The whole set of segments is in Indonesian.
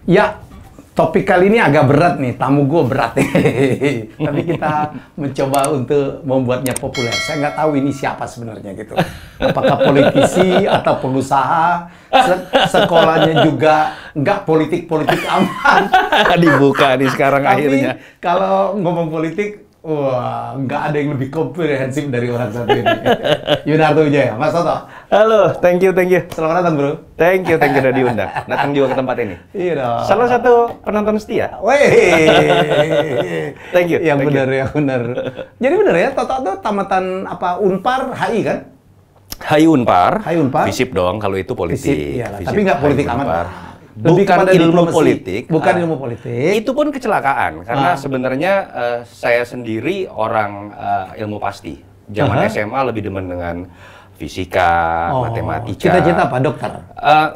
Ya, topik kali ini agak berat nih, tamu gue berat nih. Tapi kita mencoba untuk membuatnya populer. Saya nggak tahu ini siapa sebenarnya gitu. Apakah politisi atau pengusaha, sekolahnya juga nggak politik-politik aman. Dibuka nih sekarang Tapi akhirnya. kalau ngomong politik, wah, nggak ada yang lebih komprehensif dari orang satu ini. Yunarto Wijaya, Mas Toto. Halo, thank you. Selamat datang, bro. Thank you udah diundang. Datang juga ke tempat ini. Iya dong. Salah satu penonton setia. Weh. Thank you. Yang thank benar, you. yang benar. Jadi benar ya, Toto tuh tamatan apa Unpar HI kan? HI Unpar. HI Unpar. Visip dong kalau itu politik. Visip, iyalah. Visip, Tapi nggak HI politik amat. Unpar. Lebih Bukan kepada ilmu diplomasi. politik. Bukan ilmu politik. Itu pun kecelakaan karena sebenarnya saya sendiri orang ilmu pasti. Zaman SMA lebih demen dengan fisika, matematika. Cita-cita apa, dokter?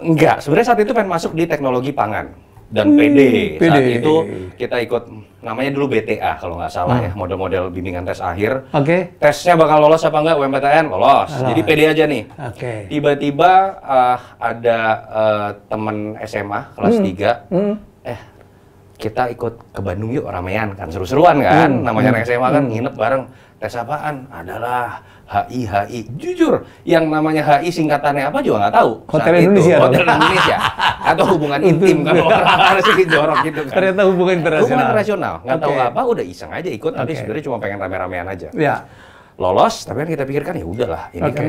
Enggak, sebenarnya saat itu pengen masuk di teknologi pangan dan PD. PD. Saat itu kita ikut namanya dulu BTA kalau nggak salah ya, model-model bimbingan tes akhir. Oke. Tesnya bakal lolos apa enggak UMPTN? Lolos. Jadi PD aja nih. Oke. Tiba-tiba ada teman SMA kelas 3, kita ikut ke Bandung yuk ramean kan, seru-seruan kan, namanya anak SMA kan nginep bareng. Tes apaan? Adalah HI. Jujur, yang namanya HI singkatannya apa juga nggak tahu. Hotel Saat Indonesia. itu, Hotel Indonesia. Atau hubungan intim kalau orang harus jorok gitu kan. Ternyata hubungan internasional. Hubungan internasional. Nggak tahu Oke. apa, udah iseng aja ikut, tapi Oke. sebenarnya cuma pengen rame-ramean aja. Ya. Lolos, tapi kan kita pikirkan ya udahlah, ini Oke. kan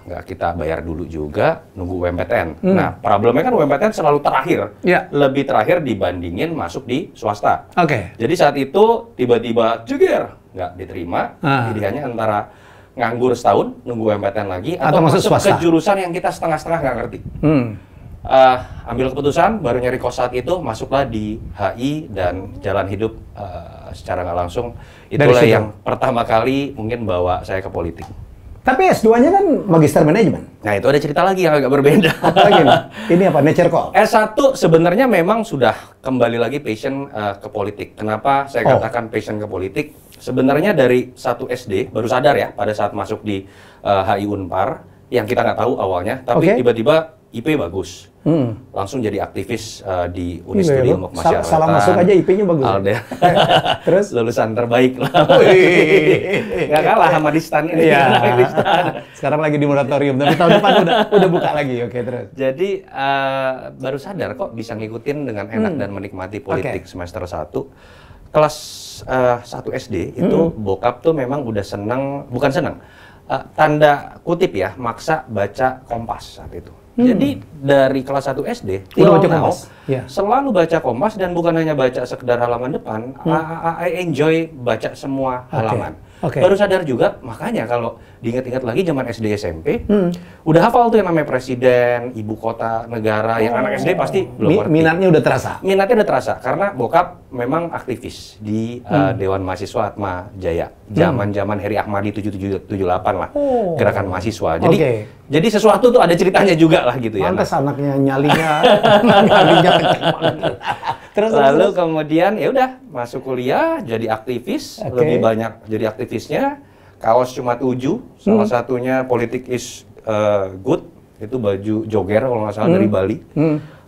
nggak kita bayar dulu juga, nunggu UMPTN. Nah, problemnya kan UMPTN selalu terakhir, Ya. lebih terakhir dibandingin masuk di swasta. Oke. Jadi saat itu tiba-tiba jeger, nggak diterima, pilihannya antara nganggur setahun, nunggu UMPTN lagi, atau masuk masuk swasta. ke jurusan yang kita setengah-setengah nggak ngerti. Ambil keputusan, baru nyari kos saat itu, masuklah di HI dan jalan hidup secara nggak langsung. Itulah situ. yang pertama kali mungkin bawa saya ke politik. Tapi S2-nya kan Magister Manajemen. Nah itu ada cerita lagi yang agak berbeda. Apalagi nih? Ini apa? Nature Call? S1 sebenarnya memang sudah kembali lagi passion ke politik. Kenapa saya katakan passion ke politik? Sebenarnya dari satu SD, baru sadar ya pada saat masuk di HI Unpar, yang kita nggak tahu awalnya, tapi tiba-tiba IP bagus. Langsung jadi aktivis di Unistudi Ilmu Kemasyarakatan. Salah masuk aja IP-nya bagus. Terus lulusan terbaik lah. Nggak kalah sama Distan ini. Iya. Distan. Sekarang lagi di moratorium, tapi tahun depan udah buka lagi. Oke, terus. Jadi baru sadar kok bisa ngikutin dengan enak dan menikmati politik semester 1. Kelas 1 SD itu bokap tuh memang udah seneng, bukan seneng, tanda kutip ya, maksa baca Kompas saat itu. Jadi dari kelas 1 SD, Udah baca Kompas? Iya. selalu baca Kompas dan bukan hanya baca sekedar halaman depan, I enjoy baca semua halaman. Baru sadar juga, makanya kalau diingat-ingat lagi zaman SD SMP, udah hafal tuh yang namanya presiden, ibu kota, negara, yang anak SD pasti belum ngerti. Minatnya udah terasa? Minatnya udah terasa, karena bokap memang aktivis di Dewan Mahasiswa Atma Jaya. Zaman-zaman Heri Ahmadi 7778 lah, gerakan mahasiswa. Jadi sesuatu tuh ada ceritanya juga lah gitu ya. Pantes anaknya nyalinya kenceng banget. Lalu kemudian ya udah masuk kuliah jadi aktivis, lebih banyak jadi aktivisnya. Kaos cuma 7, salah satunya politik is good, itu baju jogger kalau nggak salah dari Bali.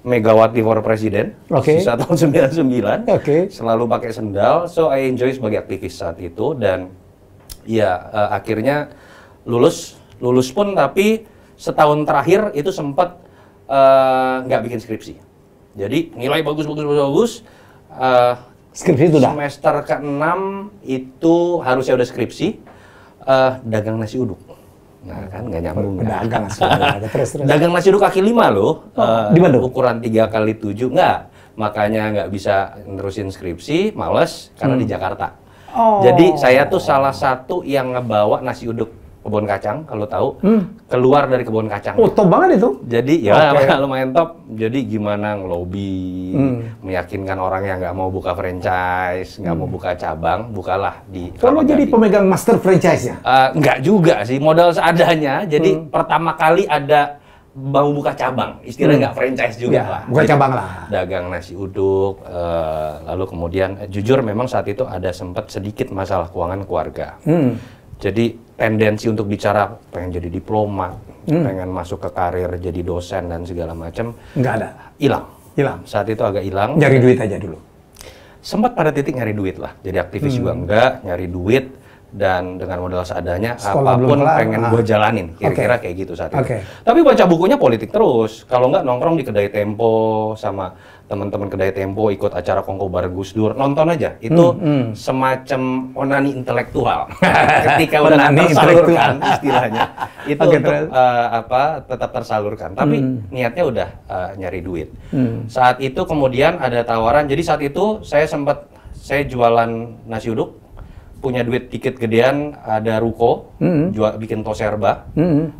Megawati for President, sisa tahun 99, selalu pakai sendal, so I enjoy sebagai aktivis saat itu, dan ya akhirnya lulus pun, tapi setahun terakhir itu sempat nggak bikin skripsi. Jadi nilai bagus. Skripsi itu udah? Semester ke-6 itu harusnya udah skripsi, dagang nasi uduk. Nah kan nggak nyambung. Dagang sebenarnya. Terus. Dagang nasi uduk kaki 5 loh. Di Bandung? Ukuran 3x7 nggak. Makanya nggak bisa nerusin skripsi, males karena di Jakarta. Jadi saya tuh salah satu yang ngebawa nasi uduk kebun kacang, kalau tahu, keluar dari kebun kacang. Top banget itu. Jadi ya lumayan top. Jadi gimana ngelobi, meyakinkan orang yang nggak mau buka franchise, nggak mau buka cabang, bukalah di. Kalau jadi pemegang master franchise-nya? Nggak juga sih, modal seadanya. Jadi pertama kali ada mau buka cabang, istilahnya nggak franchise juga lah. Bukan cabang lah. Dagang nasi uduk, lalu kemudian jujur memang saat itu ada sempat sedikit masalah keuangan keluarga. Jadi tendensi untuk bicara pengen jadi diplomat, pengen masuk ke karir jadi dosen dan segala macam, nggak ada. hilang. Hilang. Saat itu agak hilang. Nyari duit aja dulu. Sempat pada titik nyari duit lah. Jadi aktivis juga enggak, nyari duit. Dan dengan modal seadanya, Sekolah apapun belum kelar, pengen gue jalanin. Kira-kira kayak gitu saat itu. Tapi baca bukunya politik terus. Kalau nggak nongkrong di kedai Tempo sama teman-teman kedai Tempo, ikut acara kongko bareng Gus Dur, nonton aja. Itu semacam onani intelektual. Ketika udah tersalurkan istilahnya, itu untuk tetap tersalurkan. Tapi niatnya udah nyari duit. Saat itu kemudian ada tawaran. Jadi saat itu saya jualan nasi uduk. Punya duit dikit gedean, ada ruko, bikin toserba,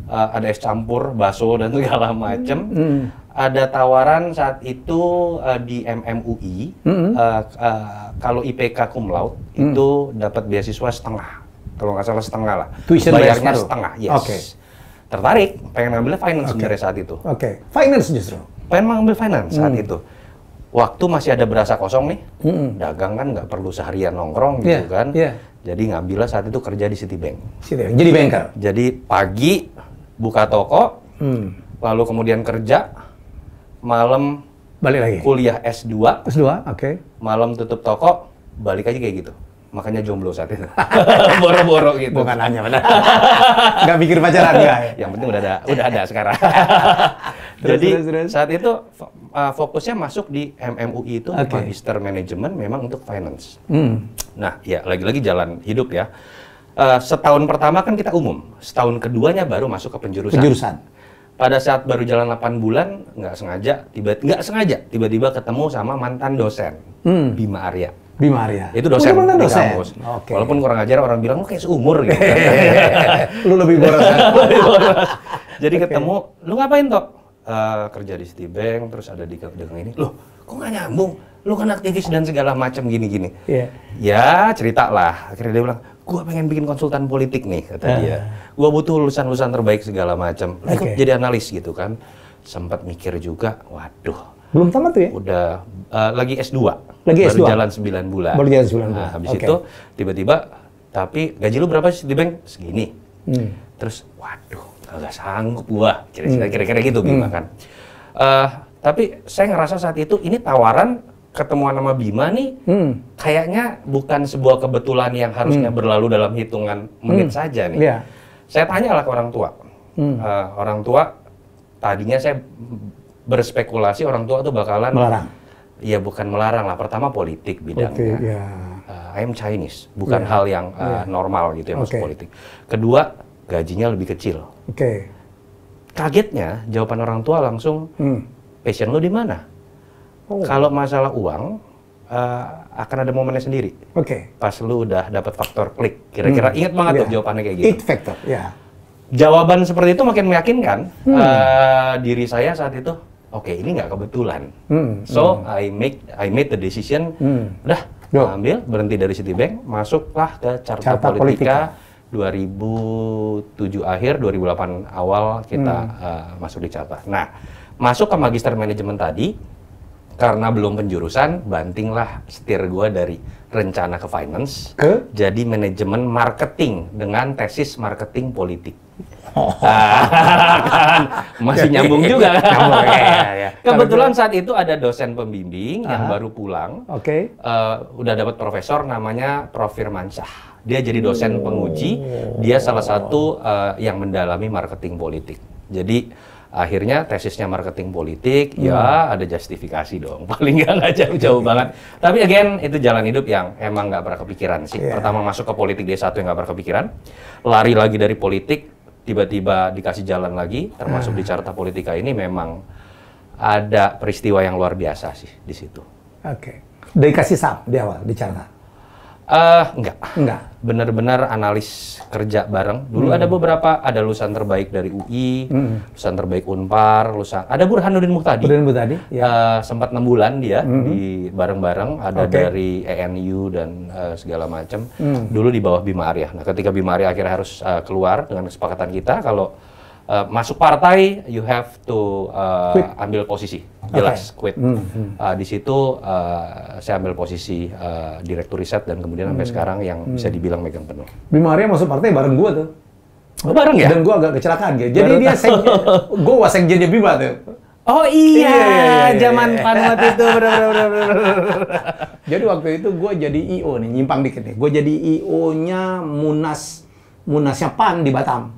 ada es campur, bakso dan segala macem. Ada tawaran saat itu di MMUI, kalau IPK cum laude itu dapat beasiswa setengah, kalau nggak salah setengah lah. Tuition bayarnya setengah, yes. Tertarik, pengen ngambil finance sebenarnya saat itu. Finance justru. Pengen ngambil finance saat itu. Waktu masih ada berasa kosong nih, dagang kan nggak perlu seharian nongkrong gitu kan. Jadi ngambillah saat itu kerja di Citibank. Jadi banker. Jadi pagi buka toko, lalu kemudian kerja, malam balik lagi. Kuliah S2. S2, malam tutup toko, balik aja kayak gitu. Makanya jomblo saat itu. Boro-boro gitu. Bukan hanya benar. Nggak mikir pacaran nggak? Yang penting udah ada sekarang. Jadi saat itu fokusnya masuk di MMUI itu Magister Manajemen memang untuk finance. Nah, ya lagi-lagi jalan hidup ya. Setahun pertama kan kita umum, setahun keduanya baru masuk ke penjurusan. Pada saat baru jalan 8 bulan, nggak sengaja tiba-tiba ketemu sama mantan dosen Bima Arya. Bima Arya. Itu dosen di kampus. Walaupun kurang ajar, orang bilang lu kayak seumur gitu. Lu lebih boros. Jadi ketemu, lu ngapain Tok? Kerja di Citibank, terus ada di dagang ini. Loh, kok nggak nyambung? Lu kan aktivis dan segala macam gini-gini. Ya, cerita lah. Akhirnya dia bilang, gua pengen bikin konsultan politik nih, kata dia. Gua butuh lulusan-lulusan terbaik segala macam. Ikut jadi analis gitu kan. Sempat mikir juga, waduh. Belum tamat tuh ya? Udah lagi S2. Baru jalan 9 bulan. Baru jalan 9 bulan. Nah, habis itu tiba-tiba, tapi gaji lu berapa sih di bank? Segini. Terus, waduh, agak sanggup gua. Kira-kira gitu Bima kan. Tapi saya ngerasa saat itu, ini tawaran ketemuan sama Bima nih, kayaknya bukan sebuah kebetulan yang harusnya berlalu dalam hitungan menit saja nih. Saya tanyalah ke orang tua. Orang tua, tadinya saya berspekulasi orang tua tuh bakalan melarang. Iya, bukan melarang lah. Pertama politik bidangnya. I am Chinese, bukan hal yang normal gitu ya masuk politik. Kedua, gajinya lebih kecil. Kagetnya jawaban orang tua langsung, passion lu di mana? Kalau masalah uang, akan ada momennya sendiri. Pas lu udah dapat faktor klik, kira-kira ingat banget tuh jawabannya kayak gitu. It factor, Jawaban seperti itu makin meyakinkan diri saya saat itu. Oke, ini nggak kebetulan. So I made the decision. Udah, ambil berhenti dari Citibank, masuklah ke Carta Politika. 2007 akhir, 2008 awal kita masuk di Carta. Nah, masuk ke Magister Manajemen tadi, karena belum penjurusan, bantinglah setir gue dari rencana ke finance, jadi manajemen marketing dengan tesis marketing politik. Kan masih nyambung juga kan? Kebetulan saat itu ada dosen pembimbing yang baru pulang, udah dapat profesor namanya Prof. Firmansyah. Dia jadi dosen penguji, dia salah satu yang mendalami marketing politik. Jadi akhirnya tesisnya marketing politik, ya ada justifikasi dong, paling nggak jauh-jauh banget. Tapi again, itu jalan hidup yang emang nggak pernah kepikiran sih. Pertama masuk ke politik D1 yang nggak pernah kepikiran, lari lagi dari politik, tiba-tiba dikasih jalan lagi, termasuk di Carta Politika ini memang ada peristiwa yang luar biasa sih di situ. Dikasih saham di awal, di Carta? Enggak. Benar-benar analis kerja bareng. Dulu ada beberapa, ada lulusan terbaik dari UI, lulusan terbaik Unpar, ada Burhanuddin Muhtadi. Sempat 6 bulan dia di bareng-bareng, ada dari ENU dan segala macam. Dulu di bawah Bima Arya. Nah, ketika Bima Arya akhirnya harus keluar dengan kesepakatan kita, kalau masuk partai, you have to ambil posisi, jelas, quit. Di situ saya ambil posisi direktur riset dan kemudian sampai sekarang yang bisa dibilang megang penuh. Bima Arya masuk partai bareng gua tuh. Bareng ya? Dan gua agak kecelakaan gitu. Jadi dia gua wasekjennya Bima tuh. Oh iya, zaman Panwat itu benar. Jadi waktu itu gue jadi IO nih, nyimpang dikit nih. Gue jadi IO-nya Munasnya PAN di Batam.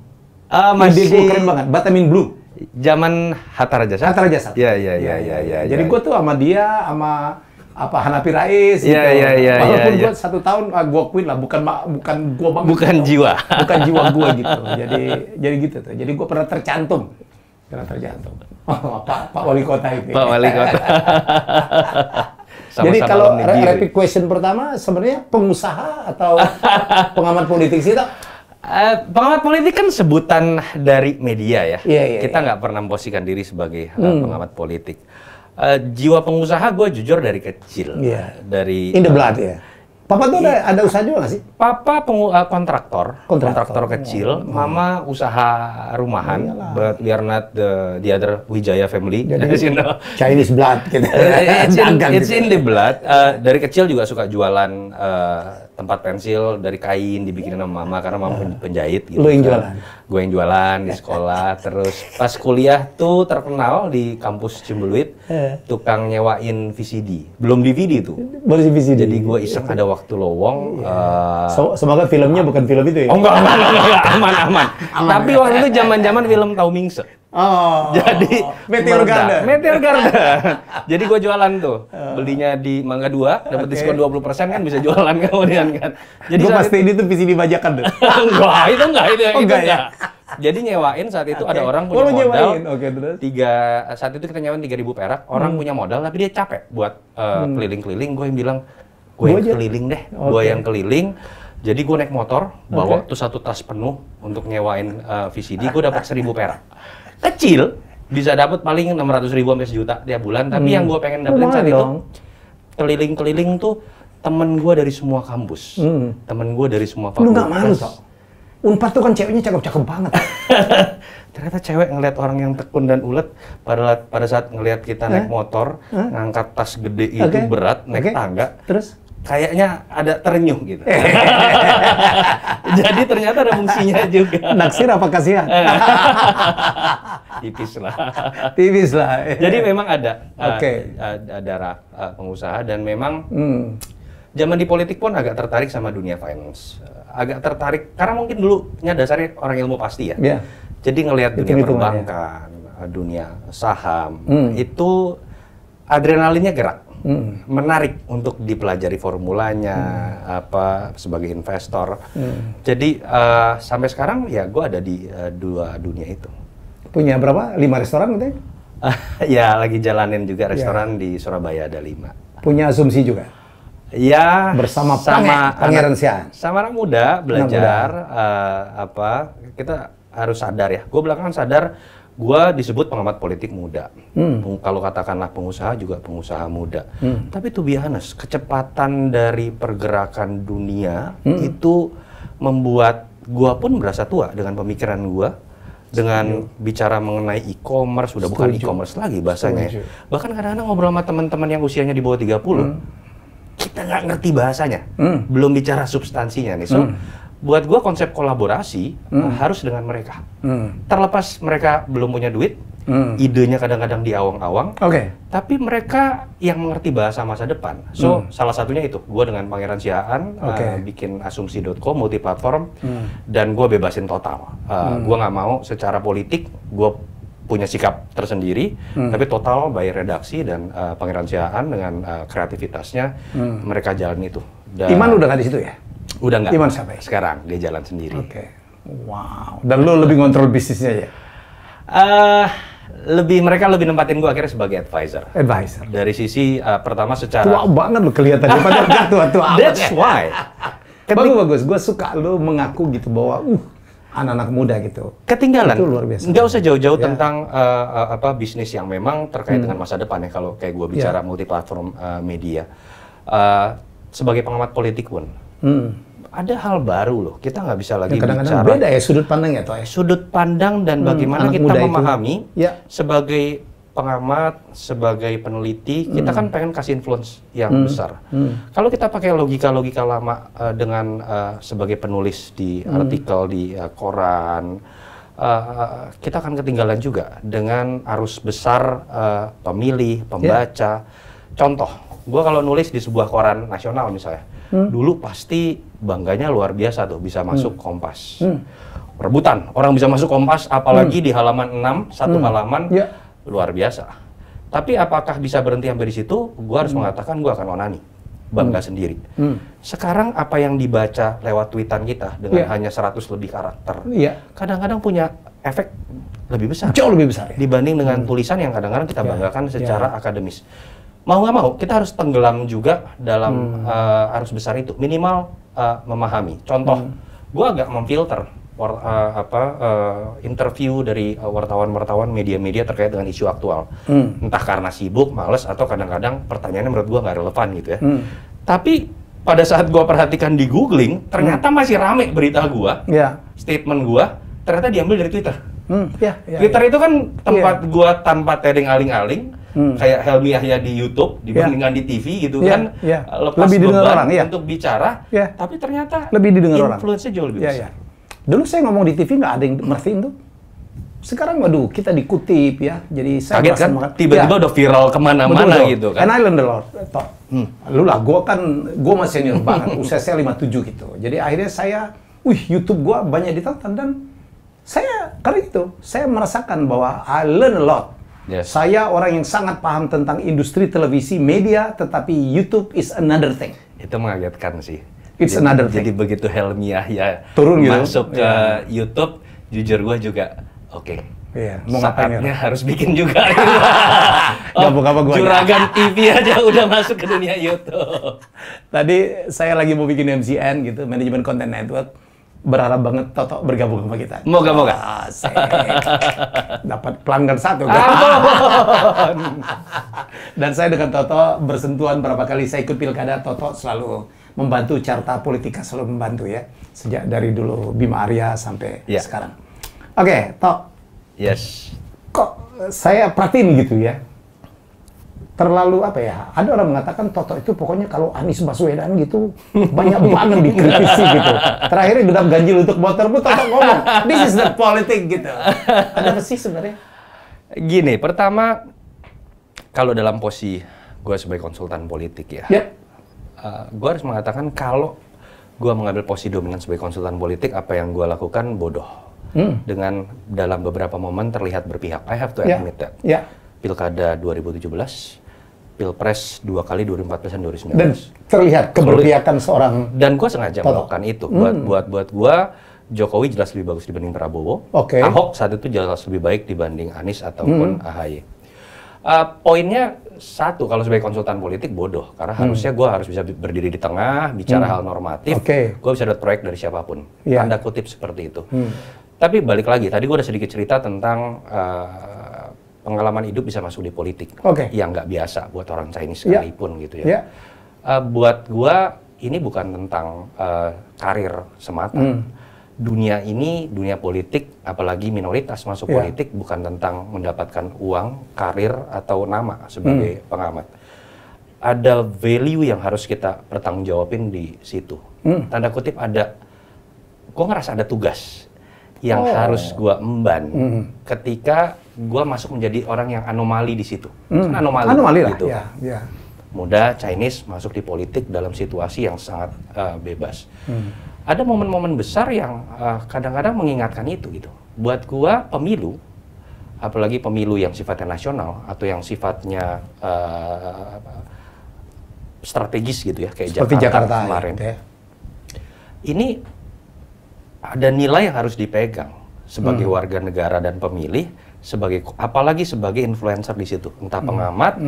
Masih gue keren banget, Batamin Blue. Zaman Hatta Rajasa. Iya. Jadi gue tuh sama dia, sama Hanafi Rais gitu. Walaupun gue 1 tahun gue quit lah, bukan gue banget. Bukan gitu. jiwa. Bukan jiwa gue gitu. Jadi gitu tuh. Jadi gue pernah tercantum. Pak Wali Kota itu. Pak Wali Kota. Jadi kalau rapid question pertama sebenarnya pengusaha atau pengamat politik sih tak? Pengamat politik kan sebutan dari media ya. Iya. Kita nggak pernah memposisikan diri sebagai pengamat politik. Jiwa pengusaha gue jujur dari kecil. Iya. Dari in the blood ya. Papa tuh ada usaha juga nggak sih? Papa kontraktor kecil. Mama usaha rumahan. But we are not the other Wijaya family. Jadi, Chinese blood gitu. It's in the blood. Dari kecil juga suka jualan tempat pensil dari kain dibikinin sama mama karena mama penjahit gitu. Lu yang jualan? Gue yang jualan di sekolah. Terus pas kuliah tuh terkenal di kampus Cimbeluit, tukang nyewain VCD. Belum DVD tuh. Baru si VCD. Jadi gue iseng ada waktu lowong. Semoga filmnya bukan film itu ya? Oh enggak, aman. Tapi waktu itu zaman film Tau Mingse. Oh. Jadi Meteor Garden. Jadi gue jualan tuh. Belinya di Mangga 2, dapat diskon 20% kan bisa jualan kemudian kan. Jadi gue pasti ini tuh VCD bajakan tuh. Enggak. Ya? Jadi nyewain saat itu ada orang punya modal. Terus? Saat itu kita nyewain 3.000 perak. Orang punya modal tapi dia capek buat keliling-keliling. Gue yang bilang, gue yang keliling deh. Gue yang keliling. Jadi gue naik motor, bawa tuh 1 tas penuh untuk nyewain VCD. Gue dapat 1.000 perak. Kecil, bisa dapat paling 600.000 sampai 1 juta tiap bulan. Tapi yang gue pengen dapetin saat itu, keliling-keliling tuh temen gue dari semua kampus. Temen gue dari semua fakultas. Lu nggak malu toh? Unpad tuh kan ceweknya cakep-cakep banget. Ternyata cewek ngeliat orang yang tekun dan ulet pada saat ngeliat kita naik motor, ngangkat tas gede itu berat, naik tangga. Terus? Kayaknya ada terenyuh gitu. Jadi ternyata ada fungsinya juga. Naksir apa kasihan? Tipis lah. Jadi memang ada darah pengusaha dan memang zaman di politik pun agak tertarik sama dunia finance. Agak tertarik karena mungkin dulunya dasarnya orang ilmu pasti ya. Yeah. Jadi ngelihat dunia perbankan, dunia saham, itu adrenalinnya gerak. Menarik untuk dipelajari formulanya sebagai investor. Jadi sampai sekarang ya gue ada di 2 dunia itu. Punya berapa? 5 restoran katanya? Ya lagi jalanin juga restoran di Surabaya ada 5. Punya asumsi juga? Ya bersama Pangeran Siaan. Sama anak muda belajar kita harus sadar ya. Gue belakangan sadar. Gua disebut pengamat politik muda. Kalau katakanlah pengusaha juga pengusaha muda. Tapi to be honest, kecepatan dari pergerakan dunia itu membuat gua pun berasa tua dengan pemikiran gua. Dengan bicara mengenai e-commerce, udah bukan e-commerce lagi bahasanya. Bahkan kadang-kadang ngobrol sama teman-teman yang usianya di bawah 30, kita nggak ngerti bahasanya. Belum bicara substansinya nih. So, buat gue konsep kolaborasi harus dengan mereka. Terlepas mereka belum punya duit, idenya kadang-kadang di awang-awang, tapi mereka yang mengerti bahasa masa depan. So, salah satunya itu, gue dengan Pangeran Siaan bikin asumsi.co, multiplatform, dan gue bebasin total. Gue nggak mau secara politik, gue punya sikap tersendiri, tapi total by redaksi dan Pangeran Siaan dengan kreativitasnya, mereka jalan itu. Iman udah nggak di situ ya? Udah nggak. Iman siapa ya? Sekarang dia jalan sendiri. Wow. Dan lo lebih ngontrol bisnisnya ya? Mereka lebih nempatin gue akhirnya sebagai advisor. Dari sisi pertama secara tua banget lo kelihatannya, padahal tua-tua amat. That's why. Bagus. Gue suka lo mengaku gitu bahwa anak-anak muda gitu. Ketinggalan. Itu luar biasa. Nggak usah jauh-jauh tentang bisnis yang memang terkait dengan masa depan ya. Kalau kayak gue bicara multiplatform media. Sebagai pengamat politik pun. Ada hal baru loh, kita nggak bisa lagi kadang-kadang bicara. Beda ya sudut pandang ya, Toh? Sudut pandang dan bagaimana kita memahami sebagai pengamat, sebagai peneliti, kita kan pengen kasih influence yang besar. Kalau kita pakai logika-logika lama dengan sebagai penulis di artikel di koran, kita akan ketinggalan juga dengan arus besar pemilih, pembaca. Contoh, gue kalau nulis di sebuah koran nasional misalnya, dulu pasti bangganya luar biasa tuh bisa masuk Kompas. Rebutan, orang bisa masuk Kompas, apalagi di halaman 6, satu halaman, luar biasa. Tapi apakah bisa berhenti sampai di situ? Gue harus mengatakan gue akan onani. Bangga sendiri. Sekarang apa yang dibaca lewat tweetan kita dengan hanya 100 lebih karakter, kadang-kadang punya efek lebih besar. Jauh lebih besar. Dibanding dengan tulisan yang kadang-kadang kita banggakan secara akademis. Mau nggak mau, kita harus tenggelam juga dalam arus besar itu. Minimal memahami. Contoh, gue agak memfilter interview dari wartawan-wartawan media-media terkait dengan isu aktual. Entah karena sibuk, males, atau kadang-kadang pertanyaannya menurut gua nggak relevan gitu ya. Tapi pada saat gua perhatikan di googling, ternyata masih rame berita gua, statement gua, ternyata diambil dari Twitter. Twitter itu kan tempat gua tanpa tedeng aling-aling, kayak Helmi Yahya di YouTube dibandingkan di TV gitu kan, lepas lebih beban orang, untuk bicara, tapi ternyata lebih didengar orang. Influence-nya jauh lebih besar. Dulu saya ngomong di TV nggak ada yang merhatiin tuh. Sekarang waduh kita dikutip ya. Jadi saya kaget kan? Tiba-tiba udah viral kemana-mana gitu kan. And I learned a lot. Lu lah, gue masih senior banget. Usia saya 57 gitu. Jadi akhirnya saya, YouTube gue banyak ditonton dan saya kali itu saya merasakan bahwa I learn a lot. Saya orang yang sangat paham tentang industri televisi, media, tetapi YouTube is another thing. Itu mengagetkan sih. It's another thing. Jadi begitu Helmi Yahya turun gitu, masuk ke YouTube, jujur gue juga mau ngapain saatnya harus bikin juga. Juragan TV aja udah masuk ke dunia YouTube. Tadi saya lagi mau bikin MCN gitu, Manajemen Content Network. Berharap banget Toto bergabung sama kita. Moga-moga. Dapat pelanggan satu. Dan saya dengan Toto bersentuhan berapa kali saya ikut pilkada, Toto selalu membantu, Carta Politika selalu membantu ya. Sejak dari dulu Bima Arya sampai sekarang. Oke, Tok. Yes. Kok saya perhatiin gitu ya. Terlalu apa ya? Ada orang mengatakan Toto itu pokoknya kalau Anies Baswedan gitu banyak banget dikritisi gitu. Terakhirnya genap ganjil untuk motor pun Toto ngomong, this is the politik gitu. Ada apa sih sebenarnya? Gini, pertama kalau dalam posisi gue sebagai konsultan politik ya, gue harus mengatakan kalau gue mengambil posisi dominan sebagai konsultan politik, apa yang gue lakukan bodoh. Dengan dalam beberapa momen terlihat berpihak. I have to admit that. Pilkada 2017. Pilpres 2 kali 2014 dan 2019. Dan terlihat keberpihakan seorang. Dan gue sengaja melakukan itu. Buat gue, Jokowi jelas lebih bagus dibanding Prabowo. Ahok saat itu jelas lebih baik dibanding Anies ataupun AHY. Poinnya satu, kalau sebagai konsultan politik bodoh. Karena harusnya gue harus bisa berdiri di tengah, bicara hal normatif. Gue bisa dapat proyek dari siapapun. Tanda kutip seperti itu. Tapi balik lagi, tadi gue udah sedikit cerita tentang pengalaman hidup bisa masuk di politik, yang nggak biasa buat orang Chinese sekalipun gitu ya. Buat gua ini bukan tentang karir semata. Dunia ini, dunia politik, apalagi minoritas masuk politik, bukan tentang mendapatkan uang, karir, atau nama sebagai pengamat. Ada value yang harus kita pertanggungjawabin di situ. Tanda kutip ada, gua ngerasa ada tugas yang harus gue emban ketika gue masuk menjadi orang yang anomali di situ. Kan anomali lah, gitu. Muda Chinese masuk di politik dalam situasi yang sangat bebas. Ada momen-momen besar yang kadang-kadang mengingatkan itu gitu. Buat gue pemilu, apalagi pemilu yang sifatnya nasional atau yang sifatnya strategis gitu ya, kayak Jakarta kemarin. Ini ada nilai yang harus dipegang sebagai warga negara dan pemilih, apalagi sebagai influencer di situ, entah pengamat,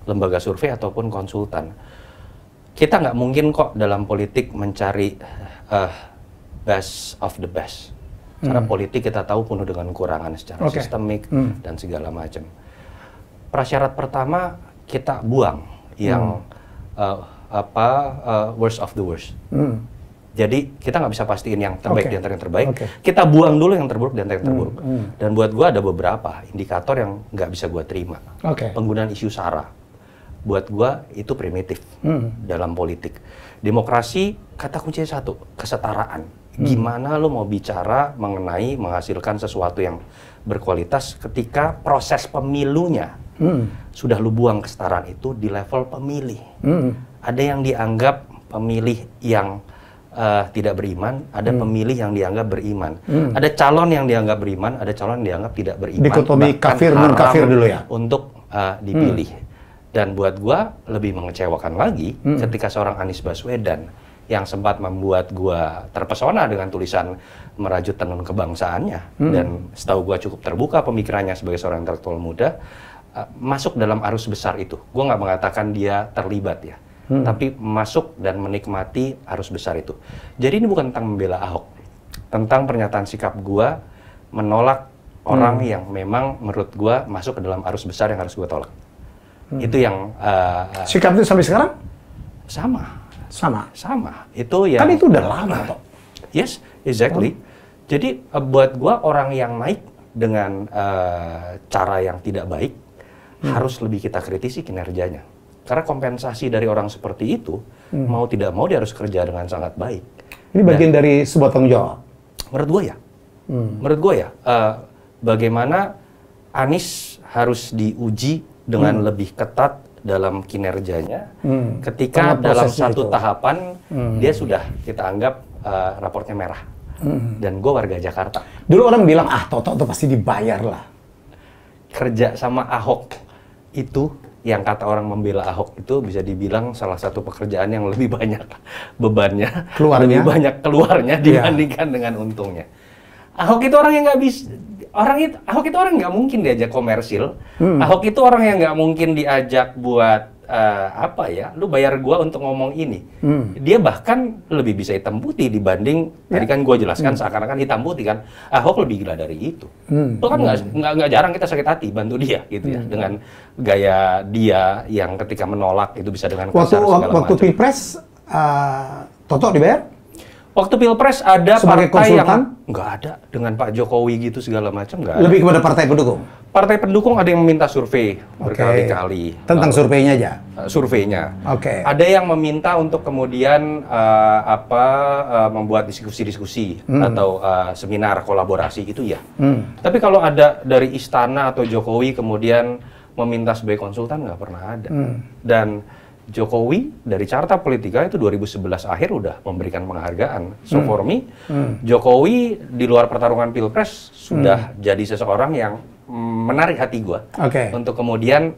lembaga survei ataupun konsultan. Kita nggak mungkin kok dalam politik mencari best of the best, karena politik kita tahu penuh dengan kekurangan secara sistemik dan segala macam. Prasyarat pertama kita buang yang worst of the worst. Jadi kita nggak bisa pastiin yang terbaik di antara yang terbaik. Kita buang dulu yang terburuk di antara yang terburuk. Dan buat gue ada beberapa indikator yang nggak bisa gue terima. Penggunaan isu SARA. Buat gue itu primitif dalam politik. Demokrasi, kata kuncinya satu, kesetaraan. Gimana lo mau bicara mengenai menghasilkan sesuatu yang berkualitas ketika proses pemilunya sudah lu buang kesetaraan itu di level pemilih. Ada yang dianggap pemilih yang tidak beriman, ada pemilih yang dianggap beriman. Ada calon yang dianggap beriman, ada calon yang dianggap tidak beriman. Dikotomi kafir non kafir dulu ya. Untuk dipilih. Dan buat gua lebih mengecewakan lagi ketika seorang Anies Baswedan yang sempat membuat gua terpesona dengan tulisan merajut tenun kebangsaannya, dan setahu gua cukup terbuka pemikirannya sebagai seorang intelektual muda, masuk dalam arus besar itu. Gua nggak mengatakan dia terlibat ya, tapi masuk dan menikmati arus besar itu. Jadi ini bukan tentang membela Ahok, tentang pernyataan sikap gua menolak orang yang memang menurut gua masuk ke dalam arus besar yang harus gua tolak. Itu yang sikap itu sampai sekarang sama. Itu yang kan itu udah lama toh. Yes, exactly. Jadi buat gua orang yang naik dengan cara yang tidak baik harus lebih kita kritisi kinerjanya. Karena kompensasi dari orang seperti itu mau tidak mau dia harus kerja dengan sangat baik. Ini bagian dari sebuah tanggung jawab. Menurut gua ya. Menurut gua ya, bagaimana Anies harus diuji dengan lebih ketat dalam kinerjanya ketika dalam satu tahapan dia sudah kita anggap raportnya merah. Dan gue warga Jakarta. Dulu orang bilang, Toto tuh pasti dibayar lah. Kerja sama Ahok itu, yang kata orang membela Ahok itu bisa dibilang salah satu pekerjaan yang lebih banyak bebannya, lebih banyak keluarnya dibandingkan dengan untungnya. Ahok itu orang yang nggak bisa, Ahok itu orang nggak mungkin diajak komersil. Ahok itu orang yang nggak mungkin diajak buat lu bayar gua untuk ngomong ini. Dia bahkan lebih bisa hitam putih dibanding tadi kan gua jelaskan seakan-akan hitam putih kan. Ahok lebih gila dari itu. Itu kan nggak jarang kita sakit hati bantu dia gitu ya, dengan gaya dia yang ketika menolak itu bisa dengan kasar segala macam. Waktu Pilpres Toto dibayar? Waktu Pilpres ada sebagai partai konsultan? Yang nggak ada dengan Pak Jokowi gitu segala macam, nggak ada. Lebih kepada partai pendukung? Partai pendukung ada yang meminta survei berkali-kali. Tentang surveinya aja? Surveinya. Oke. Ada yang meminta untuk kemudian membuat diskusi-diskusi atau seminar kolaborasi itu ya. Tapi kalau ada dari istana atau Jokowi kemudian meminta sebagai konsultan nggak pernah ada. Dan Jokowi dari Carta Politika itu 2011 akhir udah memberikan penghargaan. So for me, Jokowi di luar pertarungan Pilpres sudah jadi seseorang yang menarik hati gua untuk kemudian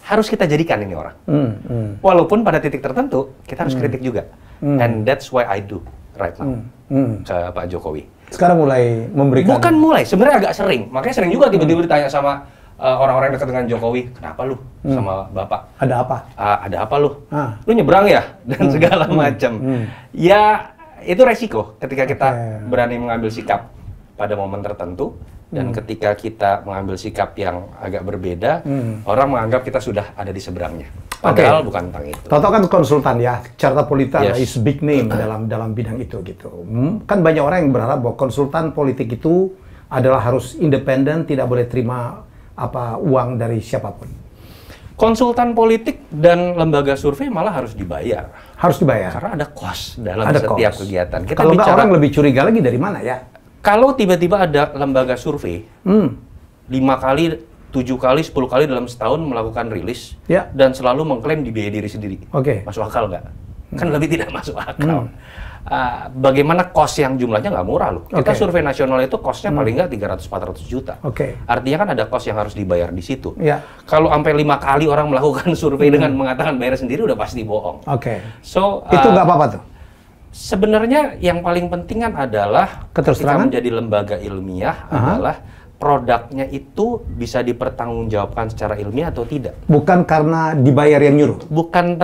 harus kita jadikan ini orang. Walaupun pada titik tertentu kita harus kritik juga. And that's why I do right now ke Pak Jokowi. Sekarang mulai memberikan. Bukan mulai, sebenarnya agak sering. Makanya sering juga tiba-tiba ditanya sama orang-orang dekat dengan Jokowi, kenapa lu sama Bapak? Ada apa? Ada apa lu? Lu nyebrang ya? Dan segala macam. Ya, itu resiko ketika kita berani mengambil sikap pada momen tertentu. Dan ketika kita mengambil sikap yang agak berbeda, orang menganggap kita sudah ada di seberangnya. Padahal bukan tentang itu. Toto kan konsultan ya, Carta Politika is big name dalam bidang itu gitu. Kan banyak orang yang berharap bahwa konsultan politik itu adalah harus independen, tidak boleh terima uang dari siapapun. Konsultan politik dan lembaga survei malah harus dibayar. Harus dibayar. Karena ada cost dalam setiap kegiatan. Kita kalau bicara, orang lebih curiga lagi dari mana ya? Kalau tiba-tiba ada lembaga survei, 5 kali, 7 kali, 10 kali dalam setahun melakukan rilis, dan selalu mengklaim dibiayai diri sendiri. Masuk akal nggak? Kan lebih tidak masuk akal. Bagaimana cost yang jumlahnya nggak murah loh. Kita survei nasional itu costnya paling nggak 300-400 juta. Artinya kan ada cost yang harus dibayar di situ. Kalau sampai 5 kali orang melakukan survei dengan mengatakan bayar sendiri udah pasti bohong. So, itu nggak apa-apa tuh? Sebenarnya yang paling penting kan adalah ketika menjadi lembaga ilmiah adalah produknya itu bisa dipertanggungjawabkan secara ilmiah atau tidak. Bukan karena dibayar yang nyuruh. Bukan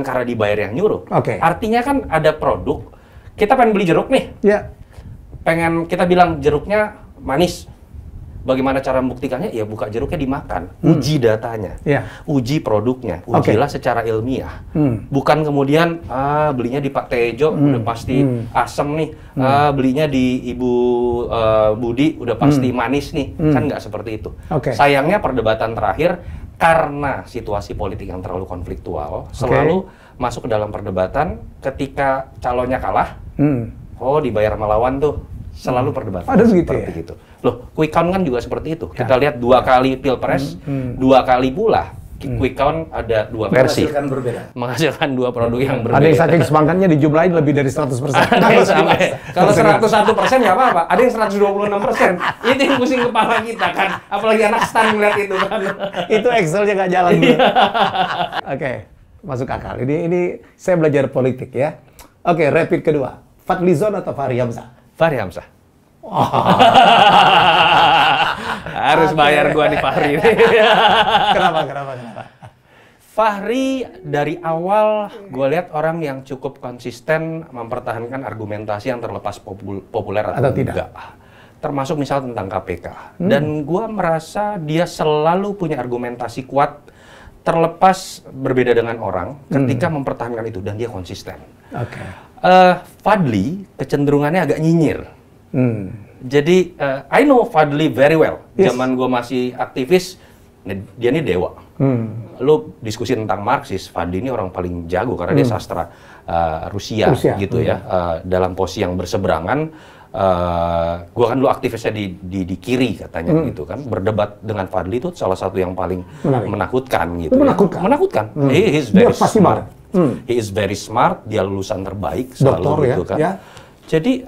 karena dibayar yang nyuruh. Artinya kan ada produk, kita pengen beli jeruk nih. Pengen kita bilang jeruknya manis. Bagaimana cara membuktikannya? Ya buka jeruknya dimakan, uji datanya, uji produknya, ujilah secara ilmiah. Bukan kemudian belinya di Pak Tejo udah pasti asem nih, belinya di Ibu Budi udah pasti manis nih, kan nggak seperti itu. Sayangnya perdebatan terakhir karena situasi politik yang terlalu konfliktual, selalu masuk ke dalam perdebatan ketika calonnya kalah, Oh, dibayar sama lawan tuh selalu perdebatan Ada begitu seperti ya? itu. Loh, quick count kan juga seperti itu. Kita lihat 2 kali pilpres, 2 kali pula quick count ada 2 versi. Menghasilkan berbeda. Menghasilkan 2 produk yang berbeda. Ada yang saking semangatnya dijumlahin lebih dari 100%. Ada yang sampai, kalau 101% nggak apa-apa, ada yang 126%. Itu yang pusing kepala kita kan, apalagi anak stan ngeliat itu kan. Itu Excelnya nggak jalan dulu. Oke, masuk akal. Ini saya belajar politik ya. Oke, rapid kedua. Fadlizon atau Fahri Hamzah? Fahri Hamzah. Harus bayar gua di Fahri. Kenapa? Fahri dari awal gue lihat orang yang cukup konsisten mempertahankan argumentasi yang terlepas populer atau tidak. Termasuk misal tentang KPK. Dan gue merasa dia selalu punya argumentasi kuat terlepas berbeda dengan orang ketika mempertahankan itu dan dia konsisten. Fadli kecenderungannya agak nyinyir. Jadi I know Fadli very well. Zaman gue masih aktivis, dia ini dewa. Lo diskusi tentang Marxis, Fadli ini orang paling jago karena dia sastra Rusia gitu ya. Dalam posisi yang berseberangan, gua kan dulu aktivisnya di kiri katanya gitu kan. Berdebat dengan Fadli itu salah satu yang paling menakutkan gitu. Menakutkan. He is very smart. He is very smart. Dia lulusan terbaik selalu gitu kan. Jadi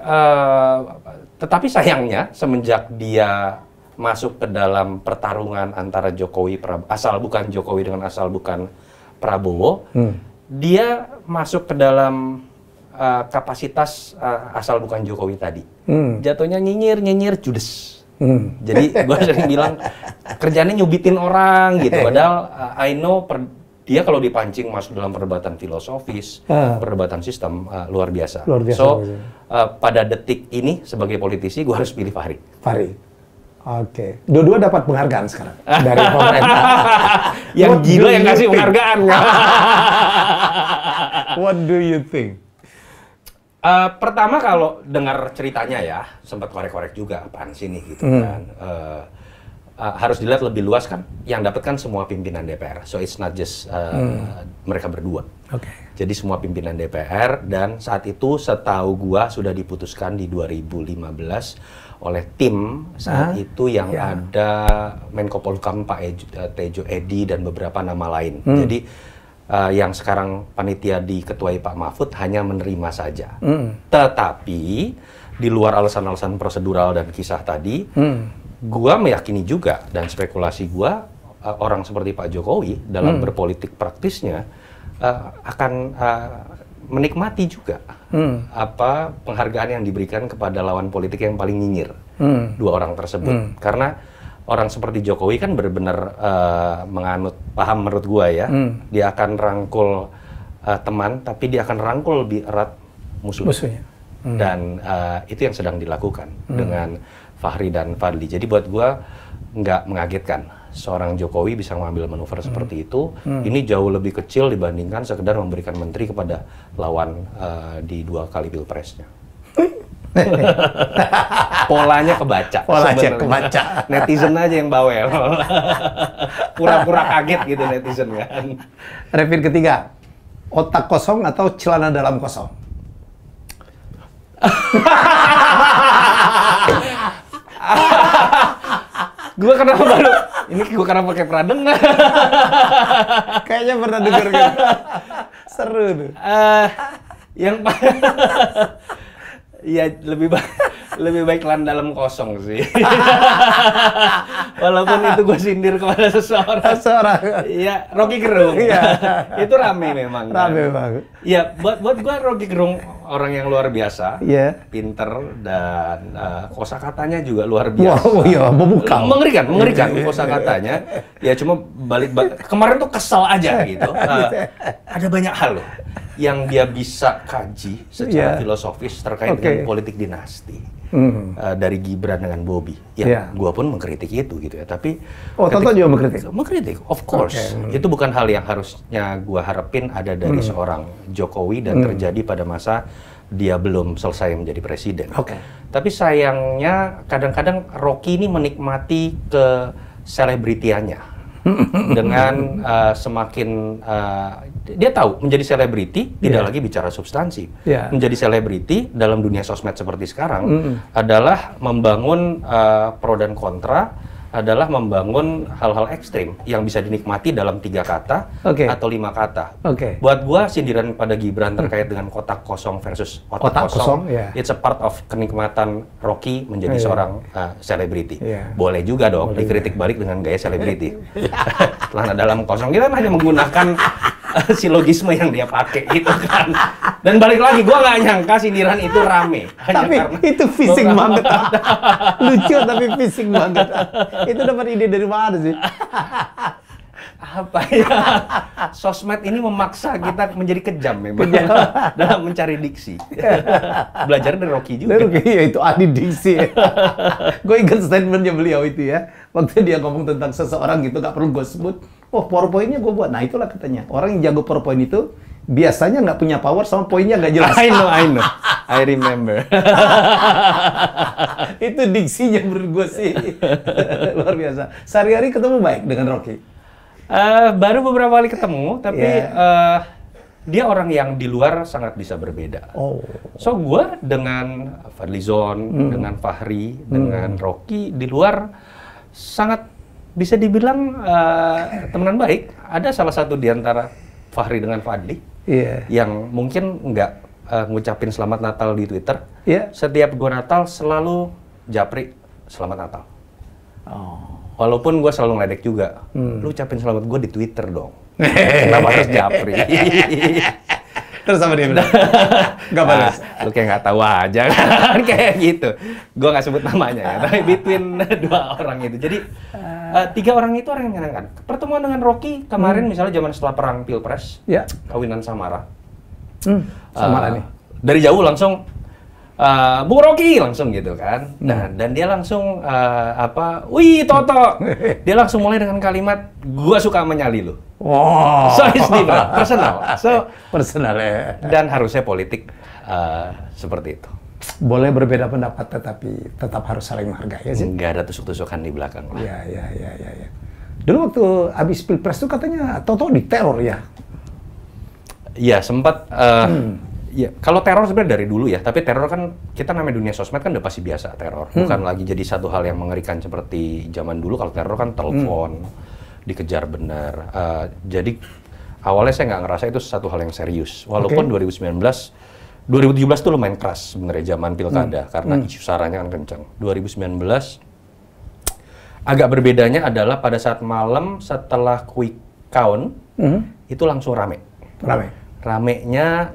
tetapi sayangnya semenjak dia masuk ke dalam pertarungan antara asal bukan Jokowi dengan asal bukan Prabowo, dia masuk ke dalam kapasitas asal bukan Jokowi tadi. Jatuhnya nyinyir judes. Jadi gue sering bilang kerjanya nyubitin orang gitu. Padahal I know dia kalau dipancing masuk dalam perdebatan filosofis, perdebatan sistem luar biasa. So pada detik ini sebagai politisi gue harus pilih Fahri. Oke, dua-dua dapat penghargaan sekarang dari pemerintah. Yang gila yang kasih penghargaan. What do you think? Pertama kalau dengar ceritanya ya, sempat korek-korek juga apaan sih nih gitu kan. Harus dilihat lebih luas kan. Yang dapat kan semua pimpinan DPR. So it's not just mereka berdua. Jadi semua pimpinan DPR dan saat itu setahu gua sudah diputuskan di 2015 oleh tim saat itu yang ada Menko Polhukam Pak Tejo Edi dan beberapa nama lain. Jadi yang sekarang panitia diketuai Pak Mahfud hanya menerima saja. Tetapi di luar alasan-alasan prosedural dan kisah tadi, gua meyakini juga dan spekulasi gua orang seperti Pak Jokowi dalam berpolitik praktisnya akan menikmati juga apa penghargaan yang diberikan kepada lawan politik yang paling nyinyir, dua orang tersebut. Karena orang seperti Jokowi kan benar-benar menganut paham menurut gua ya, dia akan rangkul teman, tapi dia akan rangkul lebih erat musuhnya. Dan itu yang sedang dilakukan dengan Fahri dan Fadli. Jadi buat gua nggak mengagetkan seorang Jokowi bisa mengambil manuver seperti itu. Ini jauh lebih kecil dibandingkan sekedar memberikan menteri kepada lawan di 2 kali pilpresnya. Polanya kebaca. Netizen aja yang bawel. Pura-pura kaget gitu netizen kan. Rapid ketiga, otak kosong atau celana dalam kosong? Gue kenapa baru? Ini gue karena pakai pradengar. Kayaknya pernah denger gitu. Seru tuh. Yang ya lebih baik lan dalam kosong sih. Walaupun itu gue sindir kepada seseorang. Iya, Rocky Gerung. Itu rame memang. Rame banget. Iya, buat gue Rocky Gerung orang yang luar biasa. Pinter dan kosakatanya juga luar biasa. Wow, iya, memukau. Mengerikan kosakatanya. Ya cuma balik kemarin tuh kesel aja gitu. Ada banyak hal loh yang dia bisa kaji secara filosofis terkait dengan politik dinasti. Dari Gibran dengan Bobi. Gua pun mengkritik itu gitu ya. Tapi Toto juga mengkritik? Mengkritik, of course. Itu bukan hal yang harusnya gua harapin ada dari seorang Jokowi dan terjadi pada masa dia belum selesai menjadi presiden. Tapi sayangnya kadang-kadang Rocky ini menikmati ke selebritiannya. dengan semakin dia tahu menjadi selebriti tidak lagi bicara substansi. Menjadi selebriti dalam dunia sosmed seperti sekarang adalah membangun pro dan kontra, adalah membangun hal-hal ekstrim yang bisa dinikmati dalam 3 kata atau 5 kata. Buat gua sindiran pada Gibran terkait dengan kotak kosong versus otak kosong, it's a part of kenikmatan Rocky menjadi seorang selebriti. Boleh juga dong dikritik balik dengan gaya selebriti. Celana dalam kosong, kita hanya menggunakan silogisme yang dia pakai gitu kan. Dan balik lagi, gua nggak nyangka sindiran itu rame. Tapi itu fisik banget. Lucu tapi fisik banget. Itu dapat ide dari mana sih? Apa ya? Sosmed ini memaksa kita menjadi kejam memang dalam mencari diksi. Belajar dari Rocky juga. Dari Rocky, ya itu ahli diksi. Gue ingat statementnya beliau itu ya. Waktu dia ngomong tentang seseorang gitu, nggak perlu gue sebut. Oh, PowerPoint-nya gue buat. Nah, itulah katanya. Orang yang jago PowerPoint itu biasanya nggak punya power sama poinnya nggak jelas. I know. I remember. Itu diksinya menurut gue sih. Luar biasa. Sehari-hari ketemu baik dengan Rocky? Baru beberapa kali ketemu, tapi dia orang yang di luar sangat bisa berbeda. So, gue dengan Fadlizon, dengan Fahri, dengan Rocky, di luar sangat bisa dibilang temenan baik. Ada salah satu di antara Fahri dengan Fadli yang mungkin nggak ngucapin selamat Natal di Twitter. Setiap gue Natal selalu japri selamat Natal. Walaupun gue selalu ngeledek juga. Lu ucapin selamat gue di Twitter dong. Kenapa harus japri? Terus sama dia bilang, nggak balas. Lu kayak nggak tahu aja kan, kayak gitu. Gue nggak sebut namanya ya, tapi between 2 orang itu. Jadi 3 orang itu orang yang menyenangkan. Pertemuan dengan Rocky kemarin misalnya zaman setelah perang Pilpres, kawinan Samara. Samara nih. Dari jauh langsung, Bu Rocky langsung gitu kan. Nah, dan dia langsung wih Toto. Dia langsung mulai dengan kalimat, gua suka menyali lu. So it's different, personal. So personal ya. Dan harusnya politik seperti itu. Boleh berbeda pendapat, tetapi tetap harus saling menghargai ya sih. Nggak ada tusuk-tusukan di belakang lah. Iya. Dulu waktu habis Pilpres itu katanya Toto diteror ya? Iya, sempat. Ya, kalau teror sebenarnya dari dulu ya, tapi teror kan kita namanya dunia sosmed kan udah pasti biasa teror. Bukan lagi jadi satu hal yang mengerikan seperti zaman dulu. Kalau teror kan telepon, dikejar benar. Jadi awalnya saya nggak ngerasa itu satu hal yang serius. Walaupun 2017 tuh lumayan keras sebenarnya zaman pilkada karena isu saranya kan kencang. 2019 agak berbedanya adalah pada saat malam setelah quick count itu langsung rame. Ramenya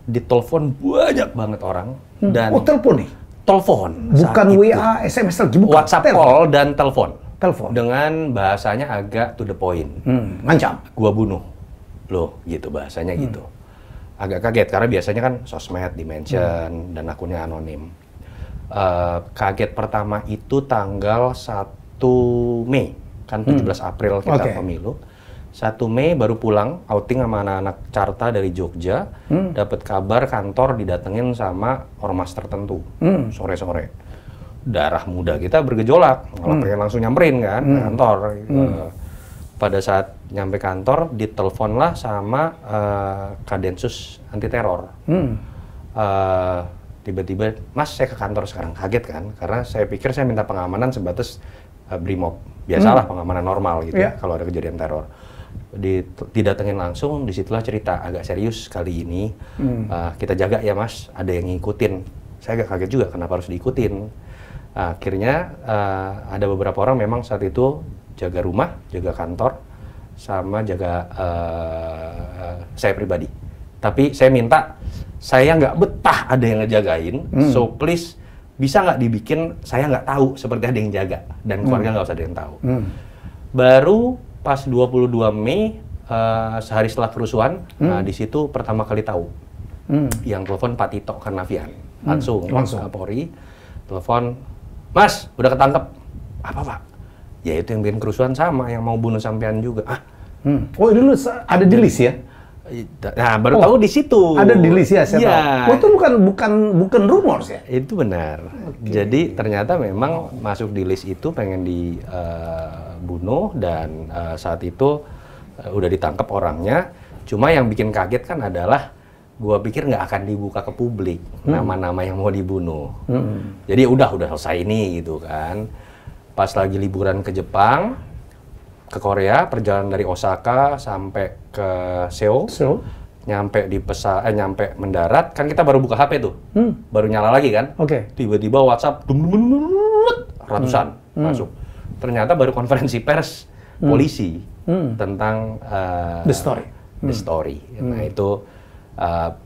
ditelepon banyak banget orang dan telepon nih? Telepon. Bukan WA, SMS lagi, bukan. WhatsApp call dan telepon. Telepon. Dengan bahasanya agak to the point. Ngancam. Gua bunuh. Loh, gitu bahasanya gitu. Agak kaget karena biasanya kan sosmed di-mention dan akunnya anonim. Kaget pertama itu tanggal 1 Mei. Kan 17 April kita pemilu. 1 Mei baru pulang outing sama anak-anak Carta dari Jogja, dapat kabar kantor didatengin sama ormas tertentu sore-sore. Darah muda kita bergejolak, malah pengen langsung nyamperin kan ke kantor. Pada saat nyampe kantor diteleponlah sama Kadensus anti teror. Tiba-tiba, Mas saya ke kantor sekarang, kaget kan? Karena saya pikir saya minta pengamanan sebatas Brimob, biasalah pengamanan normal gitu ya kalau ada kejadian teror. Didatengin langsung, disitulah cerita agak serius kali ini. Kita jaga ya Mas, ada yang ngikutin. Saya agak kaget juga kenapa harus diikutin. Akhirnya ada beberapa orang memang saat itu jaga rumah, jaga kantor, sama jaga saya pribadi. Tapi saya minta, saya nggak betah ada yang ngejagain, so please bisa nggak dibikin saya nggak tahu seperti ada yang jaga dan keluarga nggak usah ada yang tahu. Baru pas 22 Mei, sehari setelah kerusuhan, di situ pertama kali tahu. Yang telepon Pak Tito Karnavian. Langsung. Polri, telepon, Mas, udah ketangkep. Apa Pak? Ya itu yang bikin kerusuhan sama, yang mau bunuh sampean juga. Oh ini lu ada di list ya? Nah, baru tahu di situ. Ada di list ya, saya Iya. tahu. Oh, itu bukan rumors ya? Itu benar. Jadi ternyata memang masuk di list itu pengen dibunuh dan saat itu udah ditangkap orangnya. Cuma yang bikin kaget kan adalah gua pikir nggak akan dibuka ke publik nama-nama yang mau dibunuh. Jadi udah selesai ini gitu kan. Pas lagi liburan ke Jepang, ke Korea, perjalanan dari Osaka sampai ke Seoul, nyampe nyampe mendarat, kan kita baru buka HP tuh, baru nyala lagi kan. Tiba-tiba WhatsApp ratusan masuk. Ternyata baru konferensi pers polisi tentang The Story. Nah itu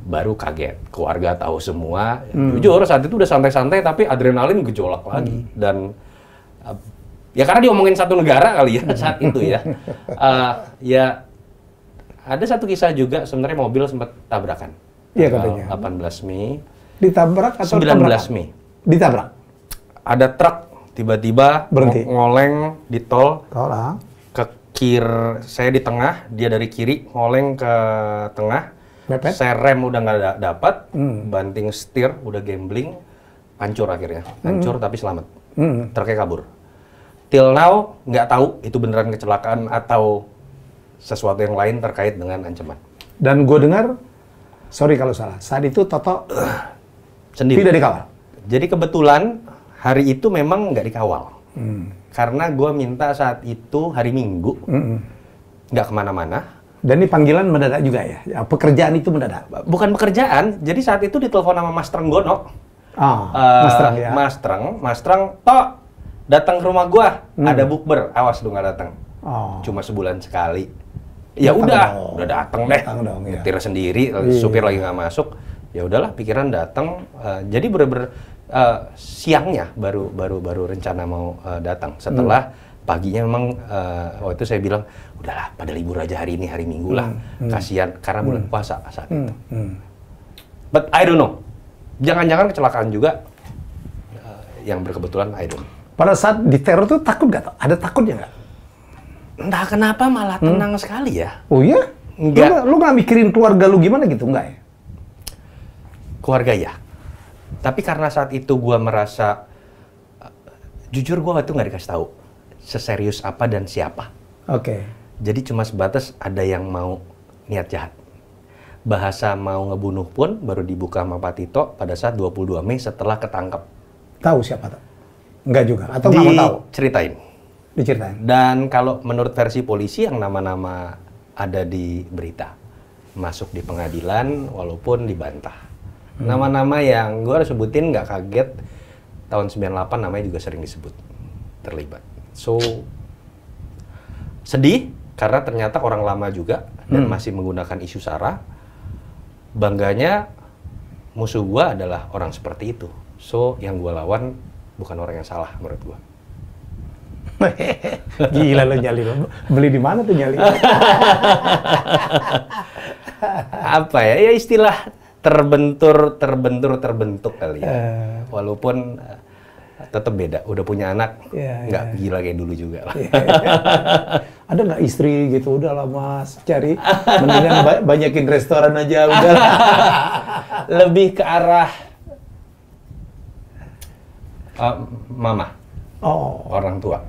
baru kaget, keluarga tahu semua. Jujur saat itu udah santai-santai, tapi adrenalin gejolak lagi. Dan ya karena diomongin satu negara kali ya saat itu ya. Ya ada satu kisah juga sebenarnya mobil sempat tabrakan. Iya katanya. 18 Mei. Ditabrak atau 19 tabrakan? Mei. Ditabrak. Ada truk tiba-tiba berhenti ngoleng di tol. Tol. Ke saya di tengah, dia dari kiri ngoleng ke tengah. Mepet. Saya rem udah nggak dapat, banting setir udah gambling, hancur akhirnya. Hancur tapi selamat. Truknya kabur. Till now, nggak tahu itu beneran kecelakaan atau sesuatu yang lain terkait dengan ancaman. Dan gue dengar, sorry kalau salah, saat itu Toto sendiri. Tidak dikawal. Jadi kebetulan hari itu memang nggak dikawal. Karena gue minta saat itu hari Minggu, nggak kemana-mana. Dan ini panggilan mendadak juga ya? Pekerjaan itu mendadak? Bukan pekerjaan, jadi saat itu ditelepon sama Mas Trenggono. Mas Treng ya? Mas Treng, Tok, datang ke rumah gua, ada bukber, awas lu nggak datang. Cuma sebulan sekali. Ya udah datang deh. Nyetir sendiri, supir lagi nggak masuk. Ya udahlah, pikiran datang. Jadi bener-bener siangnya baru rencana mau datang. Setelah paginya memang waktu itu saya bilang, udahlah pada libur aja hari ini, hari Minggu lah. Kasihan karena bulan puasa saat itu. But I don't know. Jangan-jangan kecelakaan juga yang berkebetulan I don't know. Pada saat di teror tuh takut nggak? Ada takutnya nggak? Entah kenapa malah tenang sekali ya. Oh iya? Enggak. Lu nggak mikirin keluarga lu gimana gitu? Enggak ya? Keluarga ya. Tapi karena saat itu gua merasa, jujur gua waktu nggak dikasih tahu seserius apa dan siapa. Jadi cuma sebatas ada yang mau niat jahat. Bahasa mau ngebunuh pun baru dibuka sama Pak Tito pada saat 22 Mei setelah ketangkep. Tahu siapa tuh? Enggak juga? Atau nggak mau tahu? Diceritain? Dan kalau menurut versi polisi yang nama-nama ada di berita. Masuk di pengadilan walaupun dibantah. Nama-nama yang gue harus sebutin nggak kaget, tahun 98 namanya juga sering disebut. Terlibat. So, sedih karena ternyata orang lama juga dan masih menggunakan isu SARA. Bangganya musuh gua adalah orang seperti itu. So, yang gua lawan bukan orang yang salah menurut gua. Gila lo nyali lo. Beli di mana tuh nyali? Apa ya? Ya istilah terbentuk kali ya. Walaupun tetap beda. Udah punya anak, nggak gila kayak dulu juga lah. Ada nggak istri gitu? Udah lah mas, cari mendingan banyakin restoran aja udah. Lebih ke arah mama, orang tua.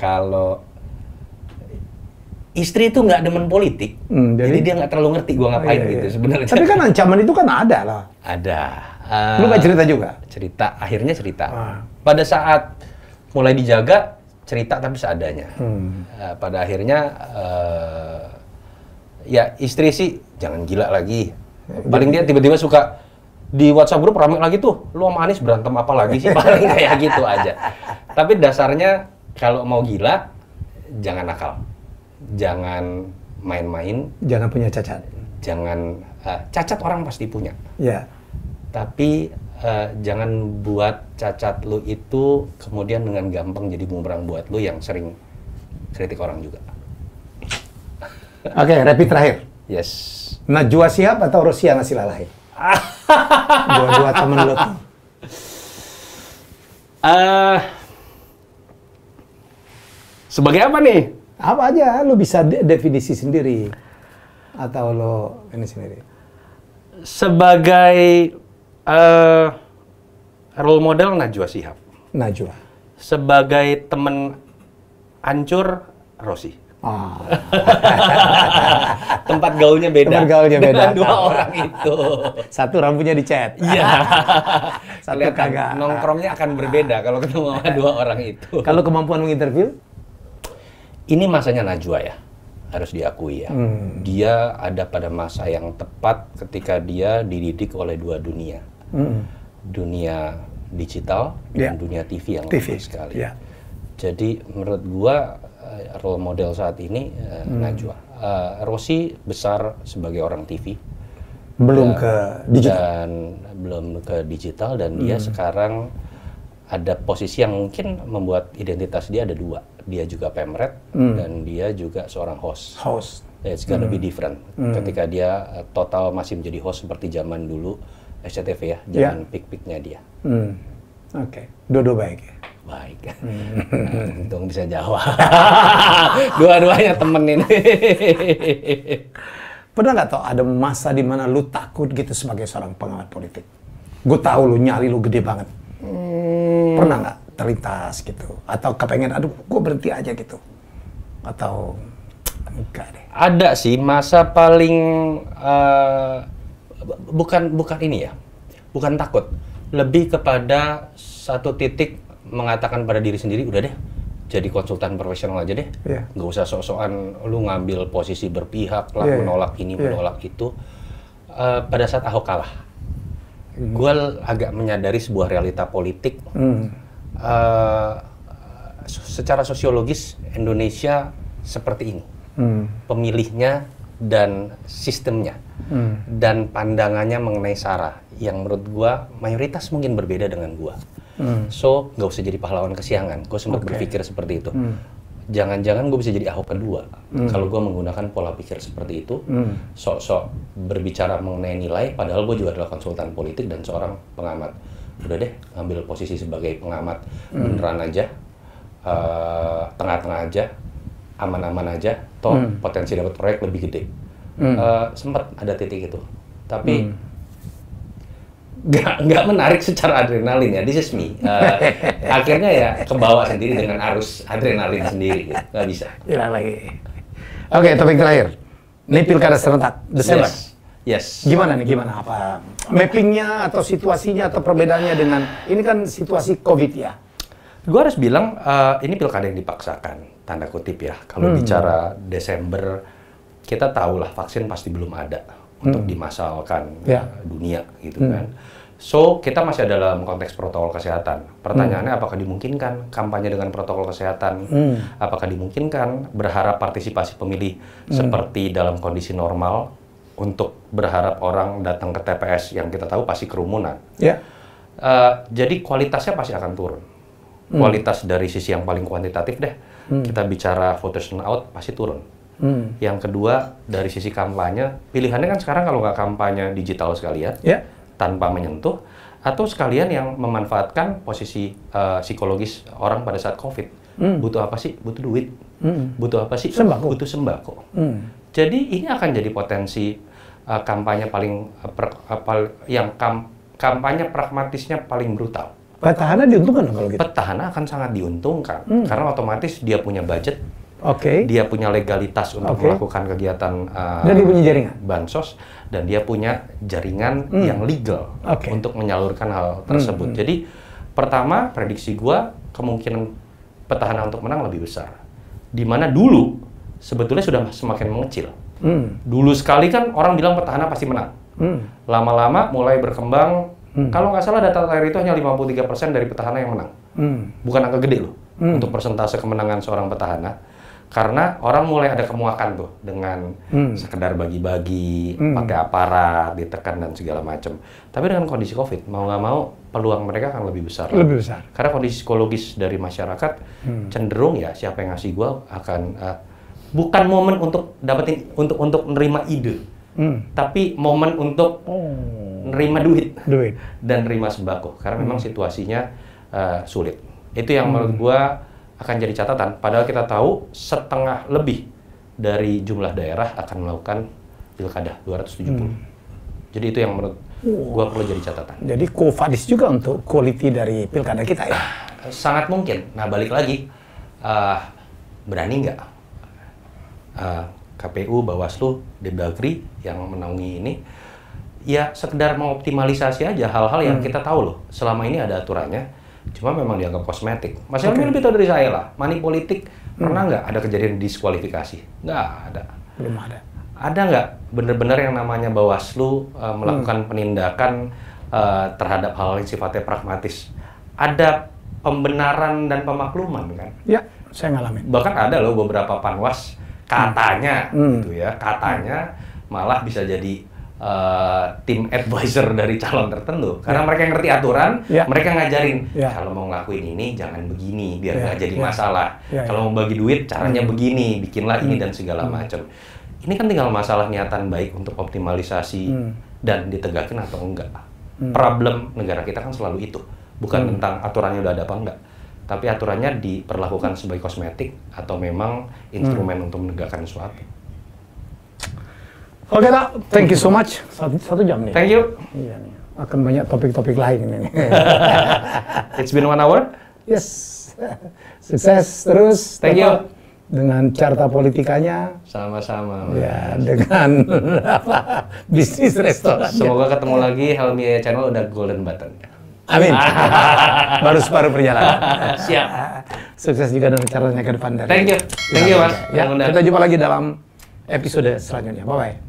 Kalau istri itu nggak demen politik, jadi dia nggak terlalu ngerti gua ngapain gitu sebenarnya. Tapi kan ancaman itu kan ada lah. Ada. Lu nggak cerita juga? Akhirnya cerita. Pada saat mulai dijaga, cerita tapi seadanya. Pada akhirnya, ya istri sih jangan gila lagi. Paling dia tiba-tiba suka di WhatsApp grup rame lagi tuh, lu sama Anies berantem apa lagi sih? Paling kayak gitu aja. Tapi dasarnya kalau mau gila, jangan nakal. Jangan main-main. Jangan punya cacat. Jangan, cacat orang pasti punya. Ya. Tapi jangan buat cacat lu itu kemudian dengan gampang jadi bumerang buat lu yang sering kritik orang juga. Oke, rapid terakhir. Yes. Najwa Shihab atau Rosiana Silalahi? Dua-dua temen lu tuh. Sebagai apa nih? Apa aja, lu bisa definisi sendiri. Atau lo ini sendiri? Sebagai role model Najwa Shihab. Najwa. Sebagai temen hancur Rossi. Oh. Tempat gaulnya beda. Tempat gaulnya beda. Dengan dua orang itu. Satu rambutnya dicet. Iya. Satu Kelihatan kagak. nongkrongnya akan berbeda kalau ketemu sama dua orang itu. Kalau kemampuan menginterview? Ini masanya Najwa ya, harus diakui ya. Dia ada pada masa yang tepat ketika dia dididik oleh dua dunia. Dunia digital dan dunia TV yang TV sekali. Yeah. Jadi menurut gua role model saat ini Najwa. Rossi besar sebagai orang TV. Belum ke digital. Dan belum ke digital dan dia sekarang ada posisi yang mungkin membuat identitas dia ada dua. Dia juga pemret dan dia juga seorang host. It's gonna be different. Ketika dia total masih menjadi host seperti zaman dulu SCTV ya, zaman peak-peaknya dia. Oke, dua-dua baik ya? Baik. Untung bisa jawab. Dua-duanya temen ini. Pernah nggak tau ada masa di mana lu takut gitu sebagai seorang pengamat politik? Gue tahu lu nyali lu gede banget. Pernah nggak terlintas gitu? Atau kepengen, aduh gue berhenti aja gitu? Atau enggak deh? Ada sih masa paling bukan ini ya, bukan takut, lebih kepada satu titik mengatakan pada diri sendiri, udah deh, jadi konsultan profesional aja deh, nggak usah sok-sokan lu ngambil posisi berpihak lah, menolak ini, menolak itu. Pada saat Ahok kalah, gue agak menyadari sebuah realita politik. Secara sosiologis Indonesia seperti ini, pemilihnya dan sistemnya dan pandangannya mengenai SARA yang menurut gua mayoritas mungkin berbeda dengan gua. So nggak usah jadi pahlawan kesiangan. Gue sempat berpikir seperti itu. Jangan-jangan gue bisa jadi Ahok kedua kalau gue menggunakan pola pikir seperti itu, sok-sok berbicara mengenai nilai, padahal gue juga adalah konsultan politik dan seorang pengamat. Udah deh, ambil posisi sebagai pengamat beneran aja, tengah-tengah aja, aman-aman aja, toh potensi dapat proyek lebih gede. Sempat ada titik itu, tapi nggak menarik secara adrenalin ya, this is me. Akhirnya ya kebawa sendiri dengan arus adrenalin sendiri, gitu. Nggak bisa. Hilang lagi. Oke, topik terakhir. Ini pilkada serentak, Desember. Yes. Gimana nih, gimana? Apa mappingnya atau situasinya atau perbedaannya dengan, ini kan situasi COVID ya? Gue harus bilang, ini pilkada yang dipaksakan, tanda kutip ya. Kalau bicara Desember, kita tahulah vaksin pasti belum ada untuk dimasalkan dunia gitu kan. So, kita masih dalam konteks protokol kesehatan. Pertanyaannya apakah dimungkinkan kampanye dengan protokol kesehatan? Apakah dimungkinkan berharap partisipasi pemilih seperti dalam kondisi normal untuk berharap orang datang ke TPS yang kita tahu pasti kerumunan? Jadi kualitasnya pasti akan turun. Kualitas dari sisi yang paling kuantitatif deh. Kita bicara voters turnout pasti turun. Yang kedua, dari sisi kampanye, pilihannya kan sekarang kalau nggak kampanye digital sekalian, tanpa menyentuh, atau sekalian yang memanfaatkan posisi psikologis orang pada saat COVID. Butuh apa sih? Butuh duit. Butuh apa sih? Sembako. Butuh sembako. Jadi ini akan jadi potensi kampanye kampanye pragmatisnya paling brutal. Petahana diuntungkan kalau gitu? Petahana akan sangat diuntungkan, karena otomatis dia punya budget, dia punya legalitas untuk melakukan kegiatan dan dia punya jaringan bansos, dan dia punya jaringan yang legal untuk menyalurkan hal tersebut. Jadi pertama, prediksi gua kemungkinan petahana untuk menang lebih besar. Dimana dulu sebetulnya sudah semakin mengecil. Dulu sekali kan orang bilang petahana pasti menang. Lama-lama mulai berkembang. Kalau nggak salah data terakhir itu hanya 53% dari petahana yang menang. Bukan angka gede loh untuk persentase kemenangan seorang petahana. Karena orang mulai ada kemuakan tuh dengan sekedar bagi-bagi, pakai aparat, ditekan dan segala macam. Tapi dengan kondisi COVID, mau nggak mau peluang mereka akan lebih besar. Lebih besar. Karena kondisi psikologis dari masyarakat cenderung ya siapa yang ngasih gua akan bukan momen untuk dapetin untuk menerima ide, tapi momen untuk nerima duit dan nerima sembako. Karena memang situasinya sulit. Itu yang menurut gua akan jadi catatan. Padahal kita tahu setengah lebih dari jumlah daerah akan melakukan pilkada 270. Jadi itu yang menurut gua perlu jadi catatan. Jadi Quo Vadis juga untuk quality dari pilkada kita ya? Sangat mungkin. Nah balik lagi, berani nggak KPU, Bawaslu, Depdagri yang menaungi ini, ya sekedar mengoptimalisasi aja hal-hal yang kita tahu loh. Selama ini ada aturannya, cuma memang dianggap kosmetik. Mas Helmi lebih tahu dari saya lah, money politik pernah nggak ada kejadian diskualifikasi? Nggak ada. Belum ada. Ada nggak bener-bener yang namanya Bawaslu melakukan penindakan terhadap hal yang sifatnya pragmatis? Ada pembenaran dan pemakluman kan? Ya, saya ngalamin. Bahkan ada loh beberapa panwas katanya gitu ya, katanya malah bisa jadi tim advisor dari calon tertentu karena mereka yang ngerti aturan, mereka ngajarin kalau mau ngelakuin ini jangan begini biar nggak jadi masalah. Kalau mau bagi duit caranya begini, bikinlah ini dan segala macam. Ini kan tinggal masalah niatan baik untuk optimalisasi dan ditegakkan atau enggak. Problem negara kita kan selalu itu, bukan tentang aturannya udah ada apa enggak, tapi aturannya diperlakukan sebagai kosmetik atau memang instrumen untuk menegakkan sesuatu. Oke, Tak. Thank you so much. Satu jam nih. Thank you. Iya nih. Akan banyak topik-topik lain ini. It's been 1 hour. Yes. Sukses terus. Thank you. Dengan carta politikanya. Sama-sama. Ya, dengan bisnis restoran. Semoga ketemu lagi Helmi Channel udah golden button. Amin. Baru separuh perjalanan. Siap. Sukses juga dengan caranya ke depan dari. Thank you. Thank you, Mas. Ya, kita jumpa lagi dalam episode selanjutnya. Bye-bye.